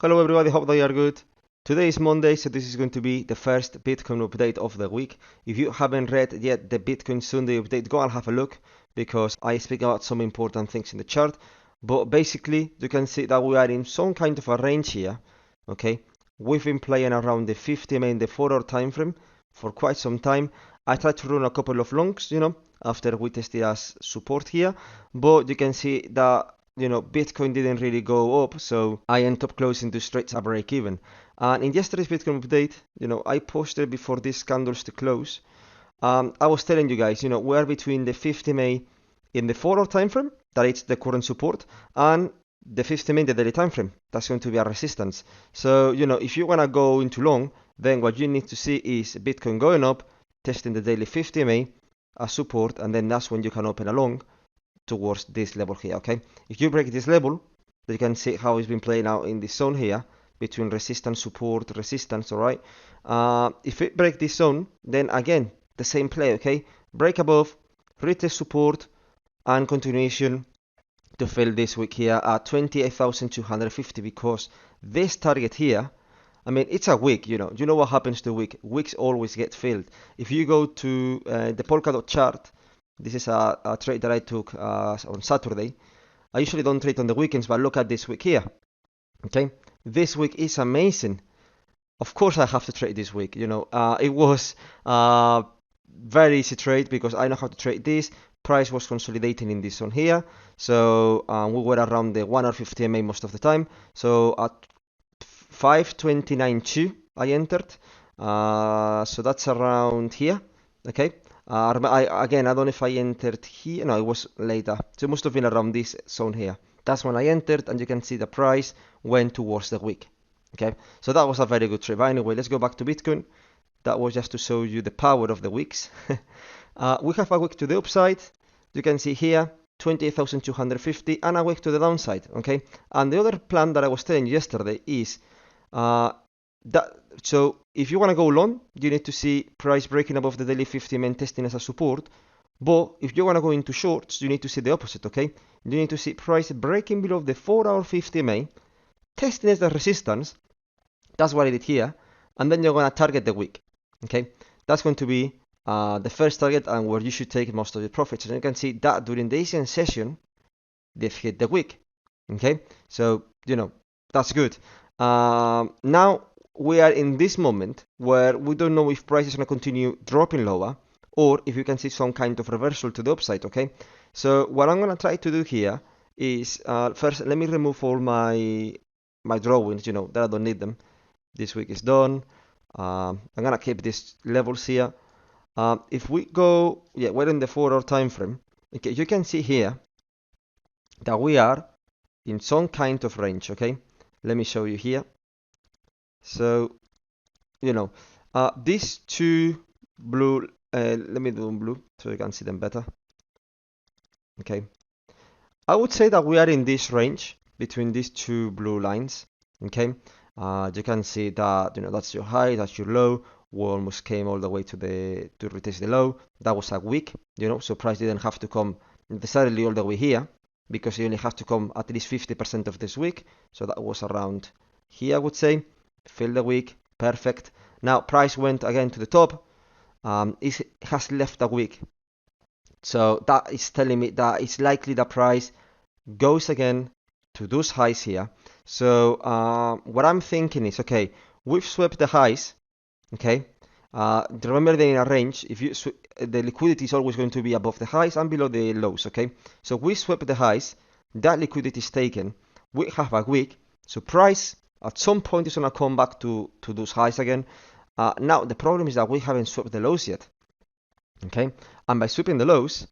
Hello everybody, hope that you are good. Today is Monday, so this is going to be the first Bitcoin update of the week. If you haven't read yet the Bitcoin Sunday update, go and have a look because I speak about some important things in the chart. But basically, you can see that we are in some kind of a range here, okay? We've been playing around the 50 MA in the 4-hour time frame for quite some time. I tried to run a couple of longs, after we tested as support here, but you can see that Bitcoin didn't really go up, so I ended up closing the straight a break even. And in yesterday's Bitcoin update, I posted before these candles to close. I was telling you guys, we're between the 50 MA in the 4-hour time frame, that it's the current support, and the 50 MA in the daily time frame. That's going to be a resistance. So, if you want to go into long, then what you need to see is Bitcoin going up, testing the daily 50 MA as support, and then that's when you can open a long towards this level here, okay? If you break this level, you can see how it's been playing out in this zone here between resistance, support, resistance, all right? If it break this zone, then again, the same play, okay? Break above, retest support, and continuation to fill this week here at 28,250 because this target here, I mean, it's a wick, you know what happens to wick? Wicks always get filled. If you go to the Polkadot chart, this is a trade that I took on Saturday. I usually don't trade on the weekends, but look at this week here. Okay, this week is amazing. Of course, I have to trade this week. It was very easy trade because I know how to trade this. Price was consolidating in this zone here, so we were around the 1 or 50 MA most of the time. So at 529.2 I entered, so that's around here. Okay. I don't know if I entered here. No, it was later. So it must have been around this zone here. That's when I entered, and you can see the price went towards the wick. Okay, so that was a very good trade. But anyway, let's go back to Bitcoin. That was just to show you the power of the wicks. We have a wick to the upside. You can see here 28,250 and a wick to the downside. Okay, and the other plan that I was telling you yesterday is so if you want to go long, you need to see price breaking above the daily 50 MA testing as a support. But if you want to go into shorts, you need to see the opposite, okay? You need to see price breaking below the 4-hour 50 MA, testing as the resistance. That's what I did here. And then you're going to target the wick, okay? That's going to be the first target and where you should take most of your profits. And you can see that during the Asian session, they've hit the wick, okay? So, that's good. Now, we are in this moment where we don't know if price is going to continue dropping lower or if you can see some kind of reversal to the upside, okay? So what I'm going to try to do here is first let me remove all my drawings, that I don't need them. This week is done. I'm going to keep these levels here. If we go, we're in the 4-hour time frame. Okay, you can see here that we are in some kind of range, okay? Let me show you here. So, these two blue, let me do in blue so you can see them better. Okay. I would say that we are in this range between these two blue lines. Okay. You can see that, that's your high, that's your low. We almost came all the way to retest the low. That was a wick, so price didn't have to come necessarily all the way here because you only have to come at least 50% of this wick. So that was around here, I would say. Fill the wick, perfect. Now price went again to the top. It has left a wick, so that is telling me that it's likely the price goes again to those highs here. So what I'm thinking is, okay, we've swept the highs. Okay, remember they're in a range. If you the liquidity is always going to be above the highs and below the lows. Okay, so we swept the highs. That liquidity is taken. We have a wick, so price at some point it's going to come back to those highs again. Now, the problem is that we haven't swept the lows yet. Okay? And by sweeping the lows,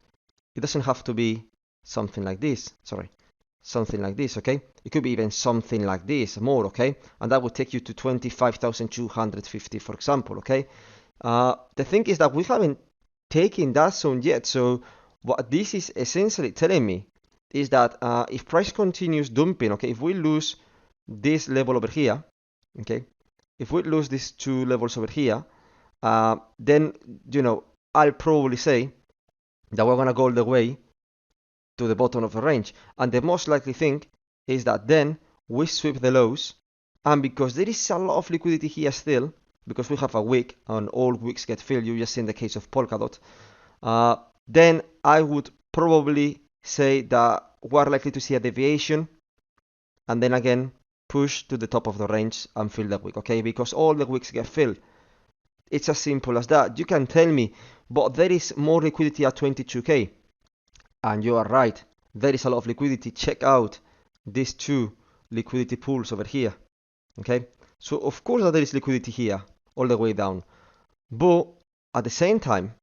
it doesn't have to be something like this. Sorry. Something like this, okay? It could be even something like this, more, okay? And that would take you to 25,250, for example, okay? The thing is that we haven't taken that zone yet. So what this is essentially telling me is that if price continues dumping, okay, if we lose this level over here, okay, if we lose these two levels over here, then I'll probably say that we're gonna go all the way to the bottom of the range, and the most likely thing is that then we sweep the lows And because there is a lot of liquidity here still, because we have a wick and all wicks get filled, you just see in the case of Polkadot, then I would probably say that we're likely to see a deviation and then again push to the top of the range and fill the wick, okay? Because all the wicks get filled. It's as simple as that. You can tell me, but there is more liquidity at 22k. And you are right. There is a lot of liquidity. Check out these two liquidity pools over here. Okay? So of course there is liquidity here all the way down. But at the same time,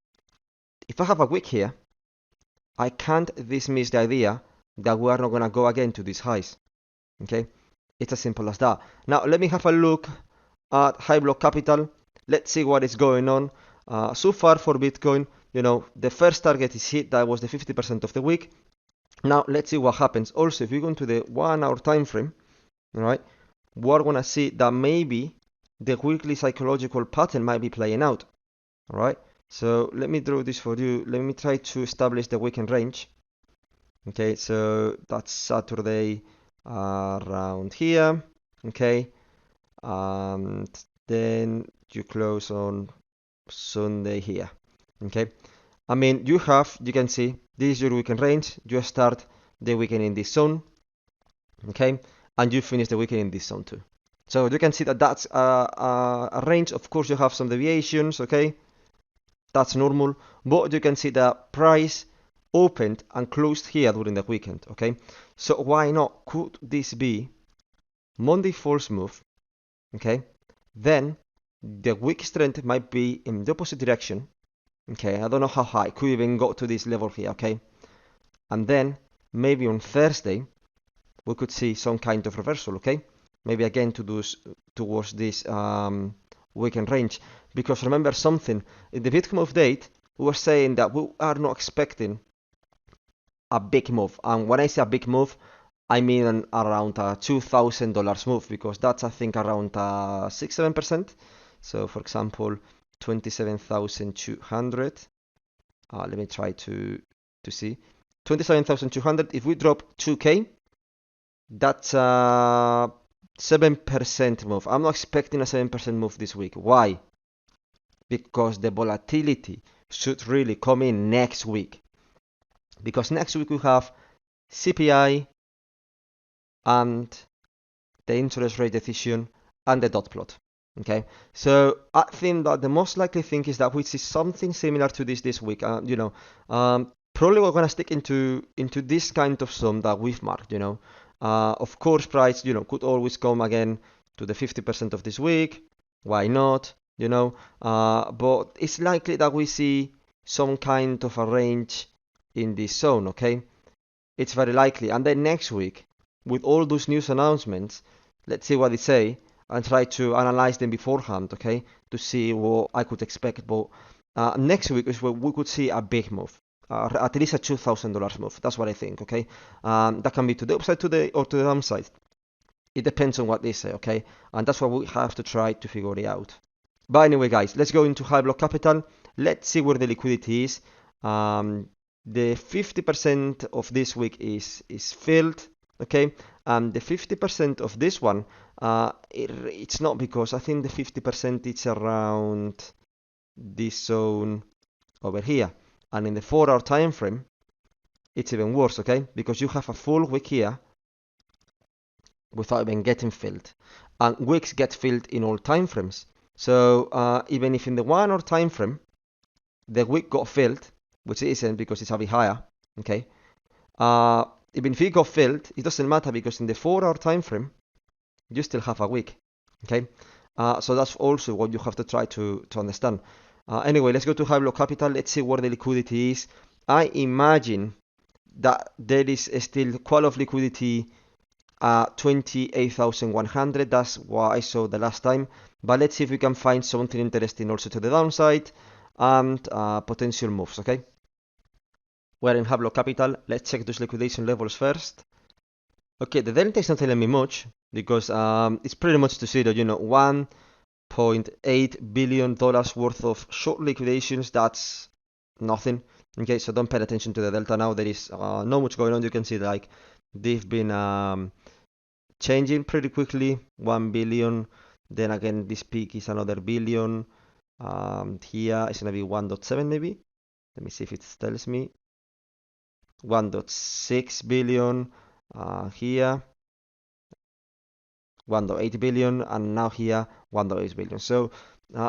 if I have a wick here, I can't dismiss the idea that we are not going to go again to these highs. Okay? It's as simple as that. Now let me have a look at high block capital. Let's see what is going on. So far for Bitcoin, you know, the first target is hit. That was the 50% of the week. Now let's see what happens. Also, if we go into the 1 hour time frame, all right, we're gonna see that maybe the weekly psychological pattern might be playing out. All right. So let me draw this for you. Let me try to establish the weekend range. Okay, so that's Saturday around here. Okay, and then you close on Sunday here. Okay, I mean you can see this is your weekend range. You start the weekend in this zone, okay, and you finish the weekend in this zone too. So you can see that that's a range. Of course you have some deviations, okay, that's normal, but you can see the price opened and closed here during the weekend, okay. So why not, could this be Monday false move, okay, then the weak strength might be in the opposite direction. Okay, I don't know how high. It could even go to this level here, okay? And then maybe on Thursday we could see some kind of reversal, okay? Maybe again towards this weekend range. Because remember something, in the Bitcoin update, we were saying that we are not expecting a big move. And when I say a big move, I mean around a $2,000 move, because that's I think around 6-7%. So for example, 27,200. Let me try to see 27,200. If we drop 2k, that's a 7% move. I'm not expecting a 7% move this week. Why? Because the volatility should really come in next week. Because next week we have CPI and the interest rate decision and the dot plot. Okay, so I think that the most likely thing is that we see something similar to this week. Probably we're gonna stick into this kind of zone that we've marked. Of course, price could always come again to the 50% of this week. Why not? But it's likely that we see some kind of a range in this zone. Okay, it's very likely. And then next week, with all those news announcements, let's see what they say and try to analyze them beforehand, okay, to see what I could expect. But next week is where we could see a big move, at least a $2,000 move. That's what I think, okay. That can be to the upside or to the downside. It depends on what they say, okay, and that's what we have to try to figure it out. But anyway, guys, let's go into high block capital. Let's see where the liquidity is. The 50% of this week is filled, okay, and the 50% of this one, it's not, because I think the 50% it's around this zone over here, and in the 4-hour time frame it's even worse, okay, because you have a full wick here without even getting filled, and wicks get filled in all time frames. So even if in the 1 hour time frame the wick got filled, which it isn't because it's a bit higher, okay, even if it got filled, it doesn't matter, because in the 4-hour time frame you still have a wick, okay. So that's also what you have to try to understand. Anyway, let's go to high block capital. Let's see where the liquidity is. I imagine that there is still quite a lot of liquidity at 28,100. That's what I saw the last time, but let's see if we can find something interesting also to the downside and potential moves, okay. We're in high block capital. Let's check those liquidation levels first. Okay, the delta is not telling me much, because it's pretty much to zero. $1.8 billion worth of short liquidations. That's nothing. Okay, so don't pay attention to the delta now. There is not much going on. You can see like they've been changing pretty quickly. 1 billion. Then again, this peak is another billion. Here it's gonna be 1.7 maybe. Let me see if it tells me. 1.6 billion. Here 1.8 billion, and now here 1.8 billion. So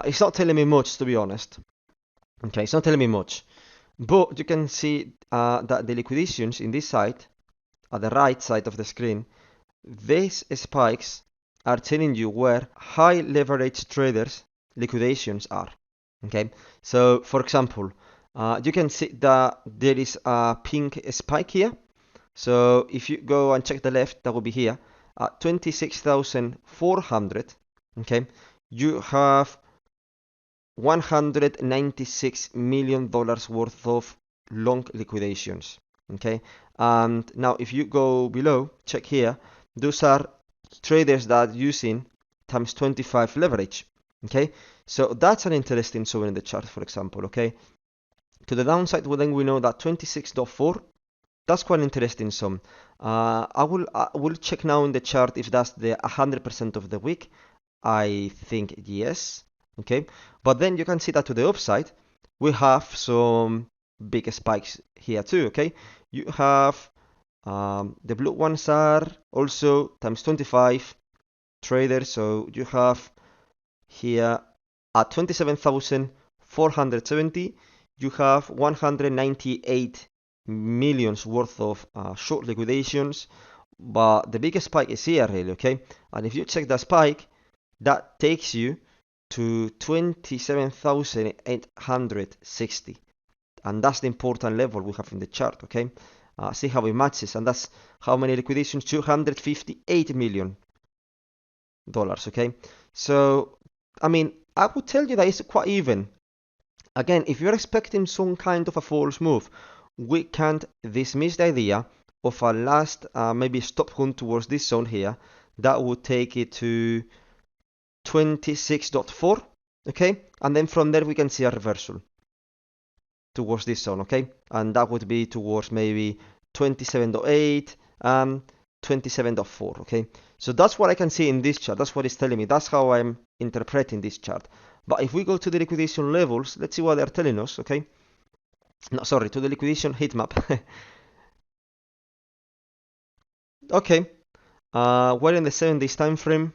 it's not telling me much, to be honest. Okay, it's not telling me much. But you can see that the liquidations in this side, at the right side of the screen, these spikes are telling you where high leverage traders liquidations are. Okay, so for example, you can see that there is a pink spike here. So if you go and check the left, that will be here at 26,400. Okay, you have $196 million worth of long liquidations. Okay, and now if you go below, check here, those are traders that are using times 25 leverage. Okay, so that's an interesting zone in the chart, for example. Okay, to the downside, well, then we know that 26.4, that's quite an interesting zone. I will check now in the chart if that's the 100% of the week. I think yes. Okay, but then you can see that to the upside, we have some big spikes here too. Okay, you have the blue ones are also times 25 traders. So you have here at 27,470, you have 198 millions worth of short liquidations. But the biggest spike is here, really. Okay, and if you check the spike, that takes you to 27,860, and that's the important level we have in the chart. Okay, see how it matches, and that's how many liquidations? $258 million. Okay, so I mean, I would tell you that it's quite even. Again, if you're expecting some kind of a false move, we can't dismiss the idea of a last maybe stop hunt towards this zone here. That would take it to 26.4. Okay, and then from there we can see a reversal towards this zone. Okay, and that would be towards maybe 27.8 and 27.4. Okay, so that's what I can see in this chart. That's what it's telling me. That's how I'm interpreting this chart. But if we go to the liquidation levels, let's see what they're telling us. Okay, no, sorry, to the liquidation heatmap. Okay, we're in the 7 days time frame.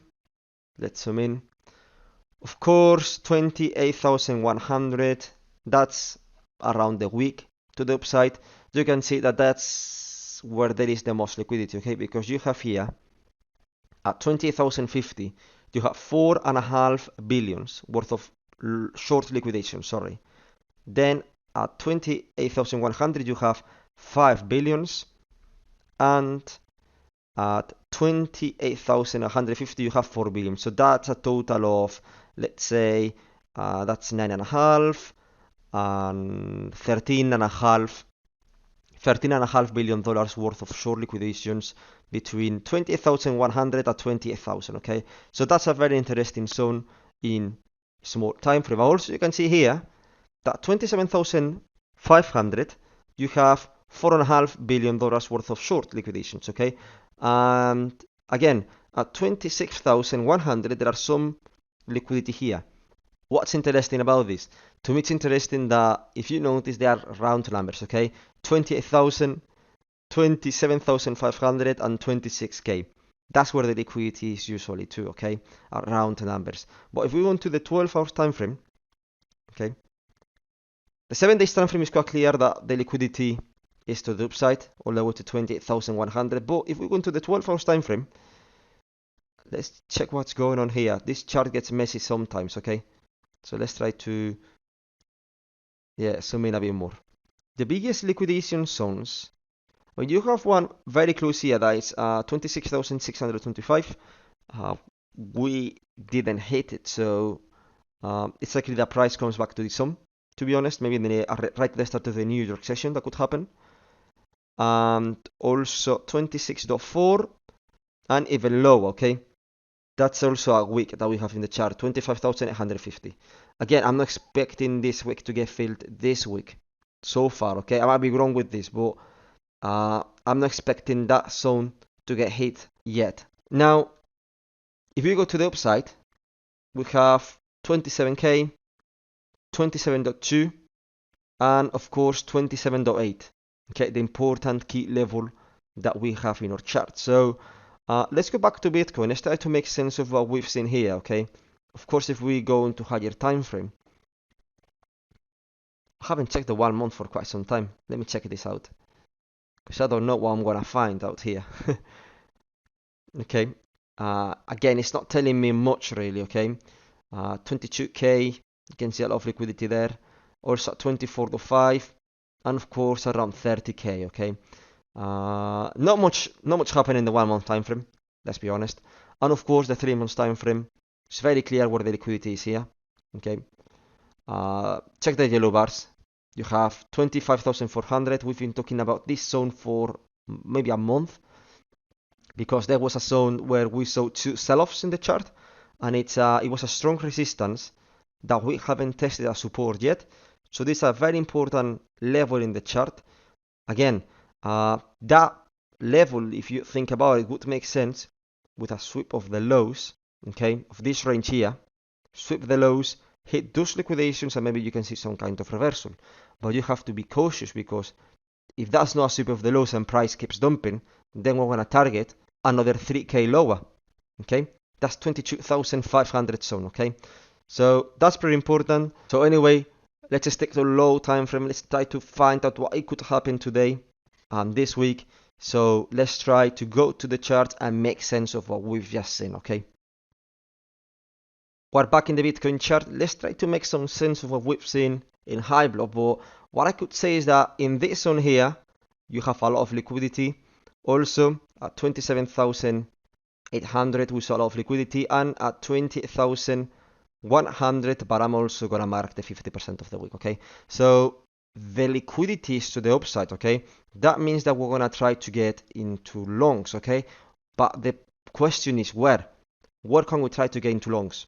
Let's zoom in. Of course, 28,100, that's around the week to the upside. You can see that that's where there is the most liquidity, okay? Because you have here at 28,050, you have 4.5 billions worth of short liquidation, sorry. Then at 28,100, you have 5 billions, and at 28,150, you have 4 billion. So that's a total of, let's say, that's 9.5 and 13.5 billion dollars worth of short liquidations between 28,100 and 28,000. Okay, so that's a very interesting zone in small time frame. Also, you can see here that 27,500, you have $4.5 billion worth of short liquidations. Okay, and again at 26,100, there are some liquidity here. What's interesting about this? To me, it's interesting that if you notice, they are round numbers. Okay, 28,000, 27,500, and 26K. That's where the liquidity is usually too. Okay, round numbers. But if we went to the 12-hour time frame, okay, the 7 days time frame is quite clear that the liquidity is to the upside all the way to 28,100. But if we go into the 12 hours time frame, let's check what's going on here. This chart gets messy sometimes. Okay, so let's try to zoom in a bit more. The biggest liquidation zones, well, you have one very close here that is 26,625. We didn't hit it, so it's likely the price comes back to this zone. To be honest, maybe right at the start of the New York session that could happen. And also 26.4 and even low. Okay, that's also a week that we have in the chart, 25,850. Again, I'm not expecting this week to get filled this week so far. Okay, I might be wrong with this, but I'm not expecting that zone to get hit yet. Now, if you go to the upside, we have 27k, 27.2, and of course 27.8. Okay, the important key level that we have in our chart. So let's go back to Bitcoin. Let's try to make sense of what we've seen here. Okay, of course, if we go into higher time frame, I haven't checked the 1 month for quite some time. Let me check this out, because I don't know what I'm gonna find out here. Okay, again, it's not telling me much really. Okay, 22k, you can see a lot of liquidity there. Also at 24.5, and of course around 30k. Okay, not much happened in the 1 month time frame. Let's be honest. And of course the 3 months time frame. It's very clear where the liquidity is here. Okay, check the yellow bars. You have 25,400. We've been talking about this zone for maybe a month, because there was a zone where we saw two sell-offs in the chart, and it was a strong resistance that we haven't tested as support yet. So this is a very important level in the chart. Again, that level, if you think about it, would make sense with a sweep of the lows, okay, of this range here. Sweep the lows, hit those liquidations, and maybe you can see some kind of reversal. But you have to be cautious, because if that's not a sweep of the lows and price keeps dumping, then we're going to target another 3k lower. Okay, that's 22,500 zone. Okay, so that's pretty important. So anyway, let's just stick to low time frame. Let's try to find out what it could happen today and this week. So let's try to go to the chart and make sense of what we've just seen. Okay, we're back in the Bitcoin chart. Let's try to make some sense of what we've seen in high block. But what I could say is that in this zone here, you have a lot of liquidity. Also at 27,800 we saw a lot of liquidity, and at 20,100, but I'm also gonna mark the 50% of the week. Okay, so the liquidity is to the upside. Okay, that means that we're gonna try to get into longs. Okay, but the question is where can we try to get into longs?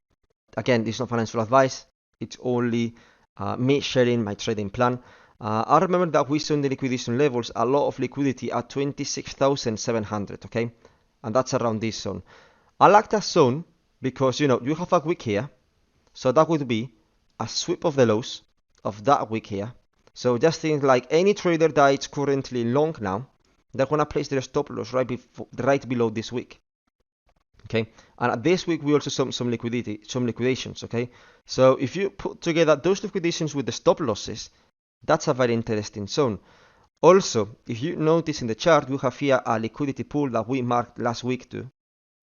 Again, this is not financial advice, it's only me sharing my trading plan. I remember that we saw in the liquidation levels a lot of liquidity at 26,700, okay, and that's around this zone. I like that zone because you have a wick here, so that would be a sweep of the lows of that wick here. So just think like any trader that is currently long now, they're gonna place their stop loss right below this wick. Okay, and at this week we also saw some liquidations. Okay, so if you put together those liquidations with the stop losses, that's a very interesting zone. Also, if you notice in the chart, we have here a liquidity pool that we marked last week too.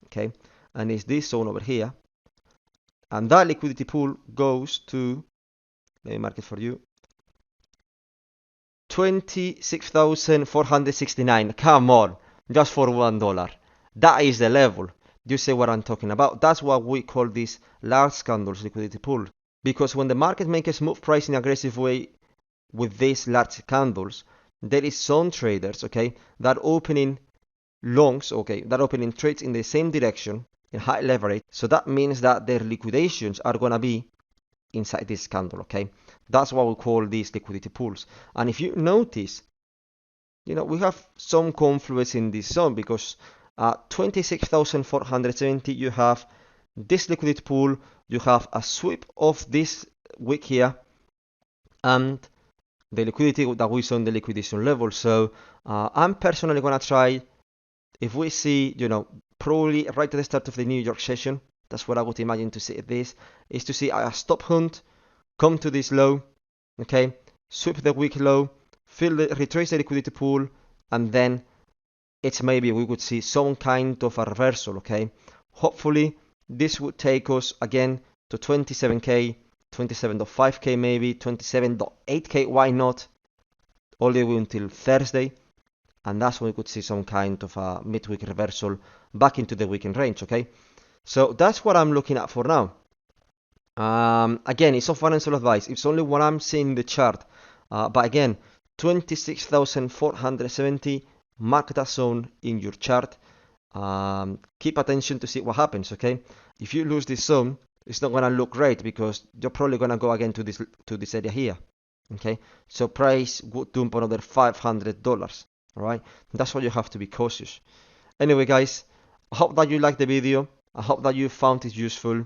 Okay, and it's this zone over here, and that liquidity pool goes to, let me mark it for you, 26,469. Come on, just for $1. That is the level. You see what I'm talking about? That's what we call this large candles liquidity pool. Because when the market makers move price in an aggressive way with these large candles, there is some traders, okay, that opening longs, okay, that opening trades in the same direction in high leverage. So that means that their liquidations are gonna be inside this candle. Okay, that's what we call these liquidity pools. And if you notice, we have some confluence in this zone, because at 26,470 you have this liquidity pool, you have a sweep of this wick here, and the liquidity that we saw in the liquidation level. So I'm personally gonna try, if we see, probably right at the start of the New York session, that's what I would imagine to see this, is to see a stop hunt, come to this low, okay, sweep the wick low, retrace the liquidity pool, and then it's maybe we would see some kind of a reversal. Okay, hopefully this would take us again to 27k, 27.5k, maybe 27.8k, why not, all the way until Thursday, and that's when we could see some kind of a midweek reversal back into the weekend range. Okay, so that's what I'm looking at for now. Again, it's not financial advice, it's only what I'm seeing in the chart, but again, 26,470, mark that zone in your chart. Keep attention to see what happens. Okay, if you lose this zone, it's not gonna look great, because you're probably gonna go again to this area here. Okay, so price would dump another $500. All right, that's why you have to be cautious. Anyway, guys, I hope that you liked the video. I hope that you found it useful,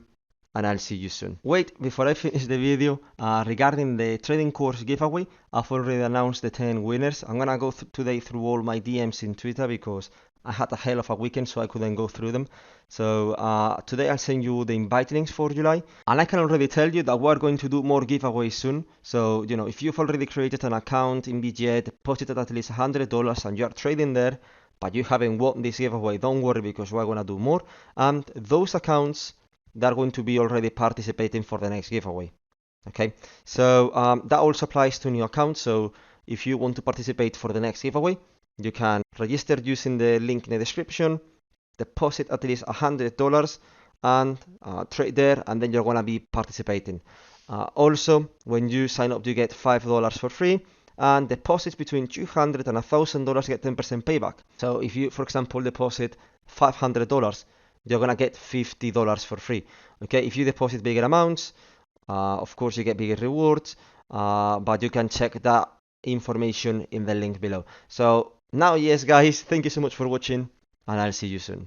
and I'll see you soon. Wait, before I finish the video, regarding the trading course giveaway, I've already announced the 10 winners. I'm gonna go today through all my DMs in Twitter because I had a hell of a weekend, so I couldn't go through them. So today I'll send you the invite links for July, and I can already tell you that we're going to do more giveaways soon. So if you've already created an account in Bitget, deposited at least $100, and you're trading there, but you haven't won this giveaway, don't worry because we're gonna do more. And those accounts, they're going to be already participating for the next giveaway. Okay, so that also applies to new accounts. So if you want to participate for the next giveaway, you can register using the link in the description, deposit at least $100, and trade there, and then you're gonna be participating. Also, when you sign up, you get $5 for free, and deposits between $200 and $1,000 get 10% payback. So if you, for example, deposit $500, you're gonna get $50 for free. Okay, if you deposit bigger amounts, of course you get bigger rewards, but you can check that information in the link below. So now, yes guys, thank you so much for watching, and I'll see you soon.